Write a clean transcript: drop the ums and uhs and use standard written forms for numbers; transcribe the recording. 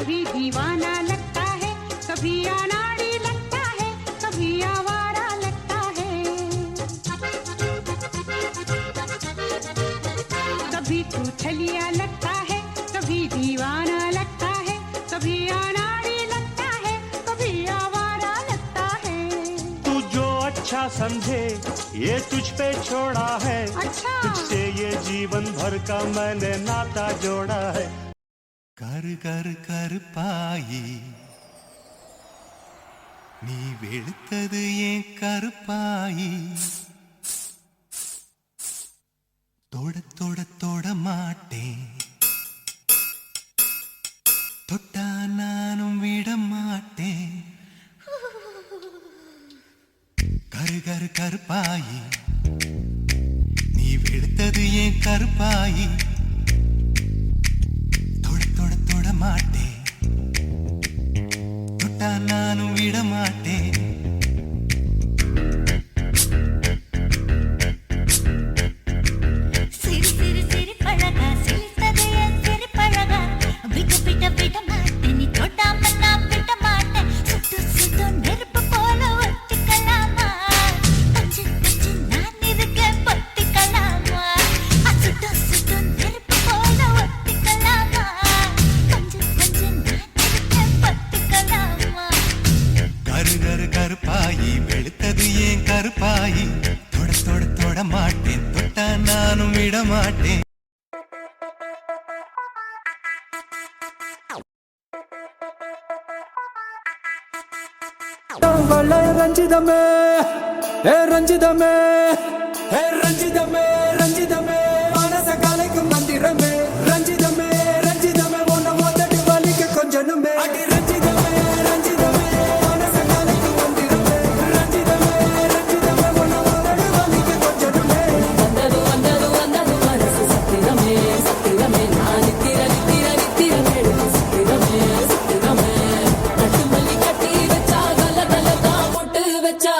कभी दीवाना लगता है, कभी अनाड़ी लगता है, कभी आवारा लगता है। कभी छूछलिया लगता है, कभी दीवाना लगता है, कभी अनाड़ी लगता है, कभी आवारा लगता है। तू जो अच्छा समझे ये तुझ पे छोड़ा है, अच्छा। तुझसे ये जीवन भर का मैंने नाता जोड़ा है। कर कर कर पाई நீ வெளுத்தது ஏன் கருப்பாயி தொட தொட தொட மாட்டேன் தொட்டா நானும் விட மாட்டேன் கரு கரு கருப்பாயி நீ வெளுத்தது ஏன் கருப்பாயி தொட மாட்டேன் தொட்டா நானும் விட மாட்டேன் சிறு சிறு சிறு பழகா சிரித்தது என் சிறு பழகா விட்டு விட்ட விட மாட்டேன் நீ தொட்டாம நான் விட மாட்டேன் சுட்டு சுட்டு நெருப்பு போல ஒட்டிக்கலாமா பஞ்சு பஞ்சு நான் இருக்கேன் பத்திக்கலாமா சுட்டு சுட்டு நெருப்பு போல ஒட்டிக்கலாமா பஞ்சு பஞ்சு நான் இருக்கேன் பத்திக்கலாமா கரு கரு கருப்பாயி வெளுத்தது ஏன் கருப்பாயி தொட தொட தொட மாட்டேன் தொட்டா நானும் விட மாட்டேன் ரஞ்சிதமே ரஞ்சிதமே ரஞ்சிதமே ரஞ்சிதமே மனச கலைக்கும் மந்திரமே ரஞ்சிதமே ரஞ்சிதமே ஒன்ன மொத்தடி வலிக்க கொஞ்சனுமே அடி ரஞ்சிதமே ரஞ்சிதமே மனச கலைக்கும் மந்திரமே ரஞ்சிதமே ரஞ்சிதமே ஒன்ன மொத்தடி வலிக்க கொஞ்சனுமே வந்தது வந்தது வந்தது மனசு சத்திரமே சத்திரமே நான் நித்திர நித்திர நித்திரமே சத்திரமே சத்திரமே கட்டு மல்லி கட்டி வச்சா கல கல தான் முட்டு வச்சா